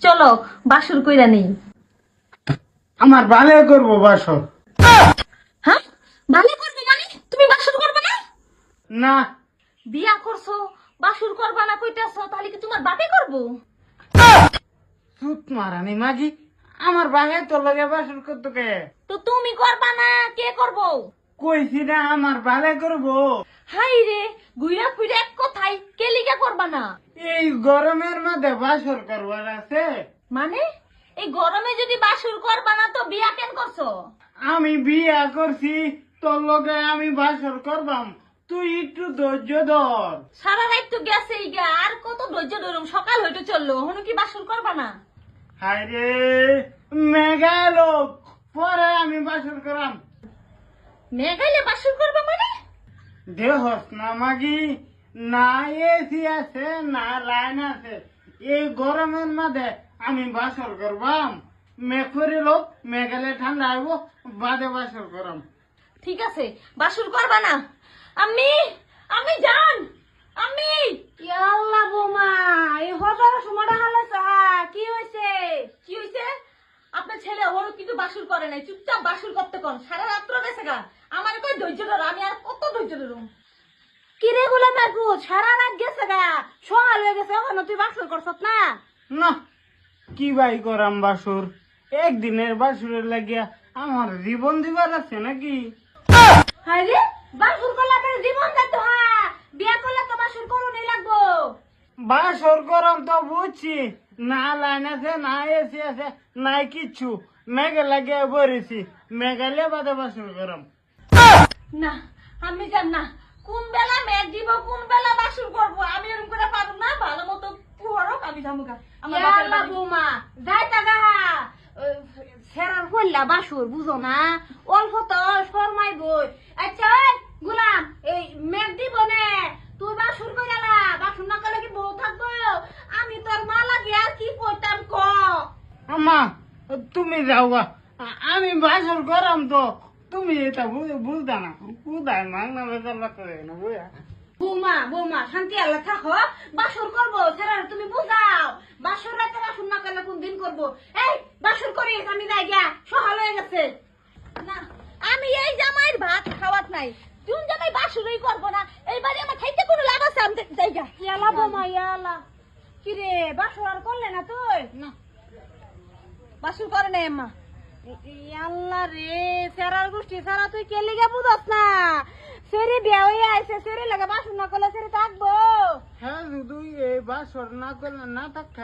চলো বাসর কইরা নেই। আমার ভালো করবো বাসর। হ্যাঁ, ভালো করবে মানে তুমি বাসর করবে না? না, বিয়া করছো বাসর করবা না কইতাছো, তাহলে কি তোমার বাপে করবো? চুত মারানি মাগি, আমার বাহে তোর লগে বাসর করতো কে? তো তুমি করবা না কে করবো? কইছি না আমার ভালো করবো। হাই রে, গুইরা ফুইরা এক কথাই কে লিগা করবা না? এই গরমের মধ্যে বাসর করবার আছে। মানে এই গরমে যদি বাসর করবা না তো বিয়া কেন করছো? আমি বিয়া করছি, তোর লগে আমি বাসর করবাম, তুই একটু ধৈর্য ধর। সারা রাত তো গেছে গা, আর কত ধৈর্য ধরুম, সকাল হইতে চললো, হনু কি বাসর করবা না? হায় রে, মেঘালো, পরে আমি বাসর করাম। মেঘাইলে বাসর করবা মানে? দেহস না মাগি, না এসি আছে না লাইন আছে, এই গরমের মধ্যে আমি বাসর করবাম। মেঘ করিল, মেঘালে ঠান্ডা আইব, বাদে বাসর করাম। ঠিক আছে, বাসর করবা না। আমি আমি জান আমি আল্লাহ বোমা, এই হজার সময়টা হালাইছা, কি হয়েছে? কি হইছে? আপনার ছেলে ওর কিন্তু বাসর করে নাই, চুপচাপ বাসর করতে কোন, সারা রাত্র গেছে গা। আমার কই ধৈর্য ধর, আমি আর কত ধৈর্য ধরুম? কিরে গুলা মাগু, সারা রাত গেছে গা, সকাল হয়ে গেছে, ওখানে তুই বাসর করছত না? না, কি ভাই করাম বাসর, একদিনের বাসুরের লাগিয়া আমার জীবন দিবার আছে নাকি? হায় রে, বাসর করলে তোর জীবন যাইতো, হ্যাঁ বিয়া করলে তো বাসর করুনই লাগবো। বাসর গরম তো বুঝছি, না লাইন আছে না এসি আছে নাই কিচ্ছু, মেঘে লাগিয়ে বলেছি, মেঘালে বাদে বাসর গরম। না, আমি জান না কোন বেলা মেঘ দিব, কোন বেলা বাসর করবো, আমি এরকম করে পারুম না। ভালো মতো পুহরক, আমি যাবো গা আমার বাপের আল্লাহ বাড়ি। বোমা, যাইতা গা, সেরার হইলা বাসর বুঝো না, অল্প তো শর্মাই বই। আচ্ছা ওই গুলাম, এই মেঘ দিব নে, তুই বাসর করে গেলা, বাসর না করলে কি বউ থাকবো? আমি তোর মা লাগে আর কি করতাম ক? আমা, তুমি যাও গা, আমি বাসর গরম তো, তুমি এটা বুঝদা না, বুঝায় মাংনা বেজার করে না বুঝা। বোমা বোমা, শান্তি আল্লাহ থাকো, বাসর করবো সেরার তুমি বুঝাও, বাসর রাতে বাসর না করলে কোন দিন করবো? এই বাসর করিস, আমি যাই গিয়া, সকাল হয়ে গেছে। না, আমি এই জামাইয়ের ভাত খাওয়াত নাই, কোন জামাই বাসরই করবো না, এইবারে আমার খাইতে কোনো লাভ আছে? আমি যাই গা। ইয়ালা বোমা ইয়ালা, কিরে বাসর আর করলে না তুই? না, বাসর করে নাই আম্মা। আল্লাহ রে, সেরার গোষ্ঠী সারা তুই কে লিগে বুঝস না? সেরি বিয়া হয়ে আইছে, সেরি লাগে বাসর না করলে সেরি থাকবো? হ্যাঁ, যদি এই বাসর না করলে না থাকতে